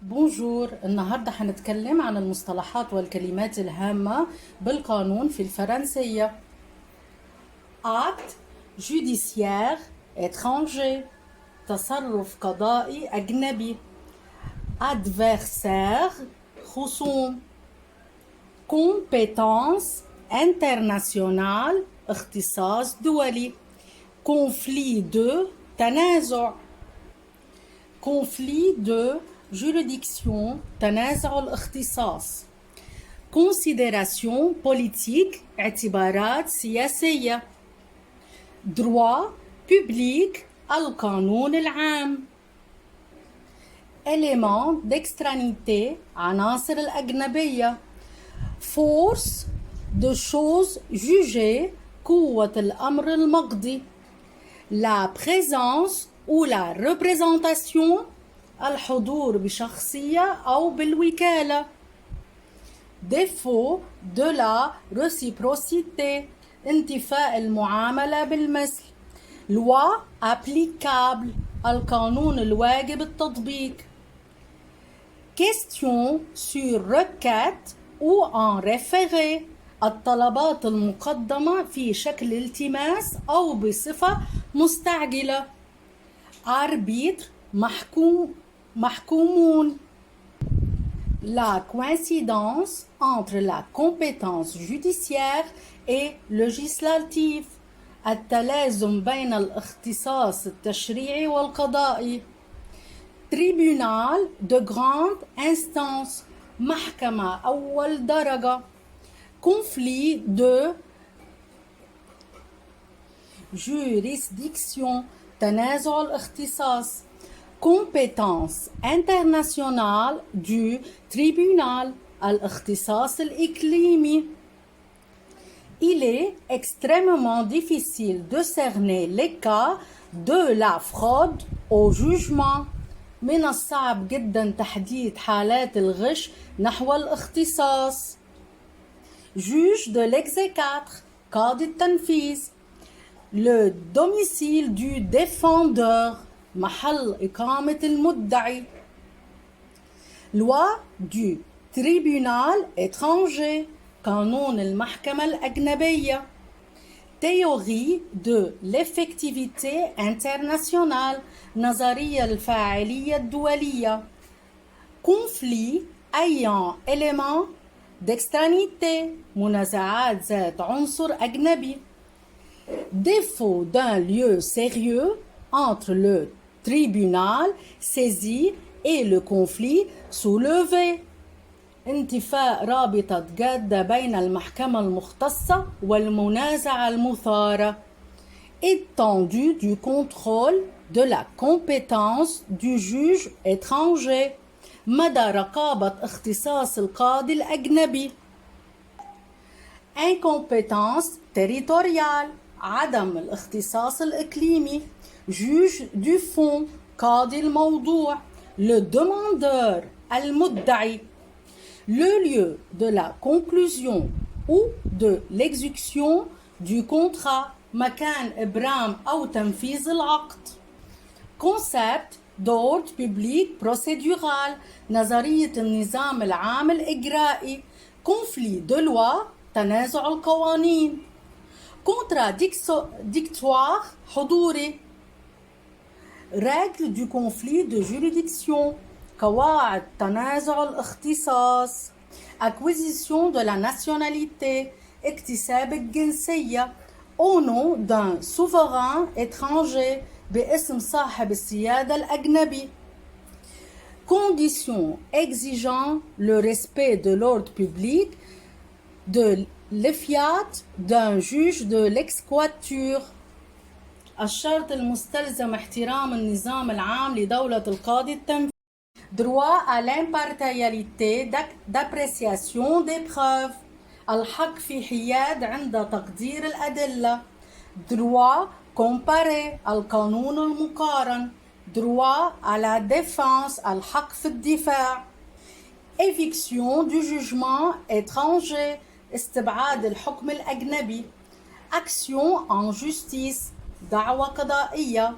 بونجور. النهاردة هنتكلم عن المصطلحات والكلمات الهامة بالقانون في الفرنسية. acte judiciaire étranger، تصرف قضائي أجنبي. adversaire، خصوم. compétence internationale، اختصاص دولي. conflit de، تنازع. conflit de juridiction، تنازع الاختصاص. considération politique، اعتبارات سياسية. droit public، القانون العام. élément d'extranité، عناصر الأجنبية. force de chose jugée، قوة الأمر المقضي. la présence ou la représentation، الحضور بشخصية أو بالوكالة. défaut de la réciprocité، انتفاء المعاملة بالمثل. loi applicable، القانون الواجب التطبيق. question sur requête ou en référé، الطلبات المقدمة في شكل التماس أو بصفة مستعجلة. arbitre، محكومون. la coïncidence entre la compétence judiciaire et législative، التلازم بين الاختصاص التشريعي والقضائي. tribunal de grande instance، محكمة أول درجة. conflit de juridiction، تنازع الاختصاص. compétence internationale du tribunal، الاختصاص الإقليمي. il est extrêmement difficile de cerner les cas de la fraude au jugement، من الصعب جدا تحديد حالات الغش نحو الاختصاص. juge de l'exécutif، قاضي التنفيذ. le domicile du défendeur، محل إقامة المدعي. loi du tribunal étranger، قانون المحكمة الأجنبية. théorie de l'effectivité internationale، نظرية الفاعلية الدولية. conflit ayant élément d'extranité، منازعات ذات عنصر أجنبي. défaut d'un lieu sérieux entre le tribunal saisi et le conflit soulevé، انتفاء رابطة جادة بين المحكمة المختصة والمنازعة المثارة. étendue du contrôle de la compétence du juge étranger، مدى رقابة اختصاص القاضي الأجنبي. incompétence territoriale، عدم الاختصاص الإقليمي. juge du fond، قاضي الموضوع. le demandeur، المدعي. le lieu de la conclusion ou de l'exécution du contrat، مكان إبرام أو تنفيذ العقد. concept d'ordre public procédural، نظرية النظام العام الإجرائي. conflit de loi، تنازع القوانين. contradictoire، حضوري. règle du conflit de juridiction، قواعد تنازع الاختصاص. acquisition de la nationalité، اكتساب الجنسية au nom d'un souverain étranger، باسم صاحب السيادة الأجنبي. conditions exigeant le respect de l'ordre public de l'effiat d'un juge de l'exequatur، الشرط المستلزم احترام النظام العام لدولة القاضي التنفيذي. droit à l'impartialité d'appréciation des preuves، الحق في حياد عند تقدير الأدلة. droit comparé، القانون المقارن. droit à la défense، الحق في الدفاع. éviction du jugement étranger، استبعاد الحكم الأجنبي. action en justice، دعوى قضائية.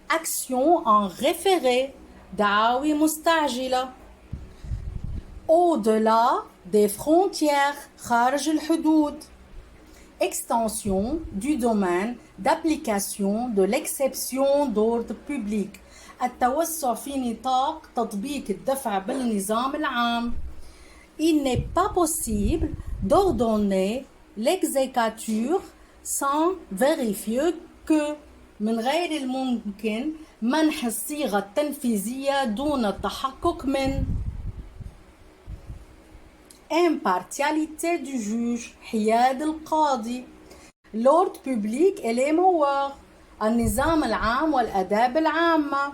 action en référé، دعاوي مستعجلة. Au-delà des frontières, خارج الحدود. Extension du domaine d'application de l'exception d'ordre public. التوسع في نطاق تطبيق الدفع بالنظام العام. Il n'est pas possible d'ordonner l'exécution sans vérifier que من غير الممكن منح الصيغة التنفيذية دون التحقق من impartialité du juge حياد القاضي l'ordre public et les mœurs النظام العام والآداب العامة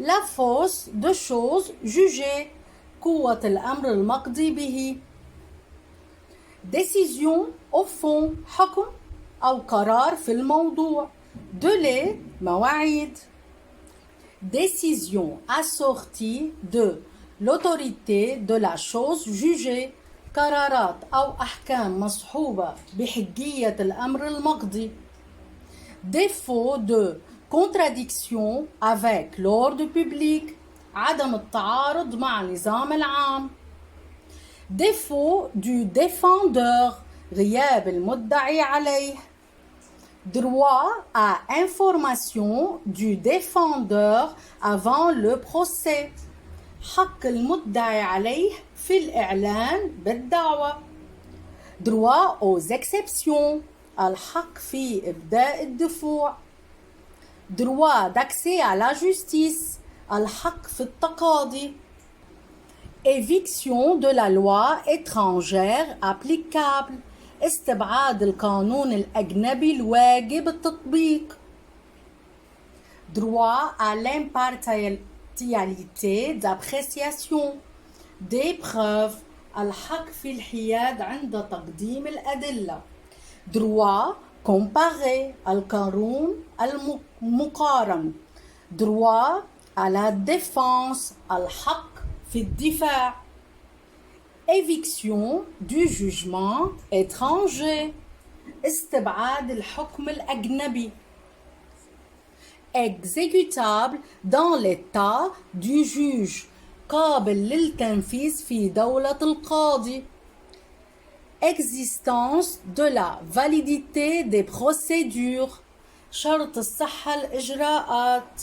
la force de choses jugées قوة الأمر المقضي به décision au fond حكم أو قرار في الموضوع délai مواعيد décision assortie de l'autorité de la chose jugée قرارات أو أحكام مصحوبة بحجية الأمر المقضي défaut de contradiction avec l'ordre public عدم التعارض مع النظام العام défaut du défendeur غياب المدعي عليه droit à information du défendeur avant le procès حق المدعي عليه في الإعلان بالدعوة droit aux exceptions الحق في إبداء الدفوع droit d'accès à la justice الحق في التقاضي éviction de la loi étrangère applicable استبعاد القانون الأجنبي الواجب التطبيق droit à l'impartialité d'appréciation des preuves الحق في الحياد عند تقديم الأدلة droit comparé القانون المقارن droit à la défense الحق في الدفاع éviction du jugement étranger استبعاد الحكم الأجنبي exécutable dans l'état du juge قابل للتنفيذ في دولة القاضي existence de la validité des procédures شرط الصحة الإجراءات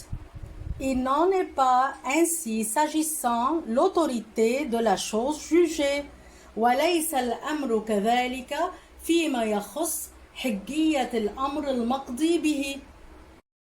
Il n'en est pas ainsi s'agissant l'autorité de la chose jugée وليس الأمر كذلك فيما يخص حجية الأمر المقضي به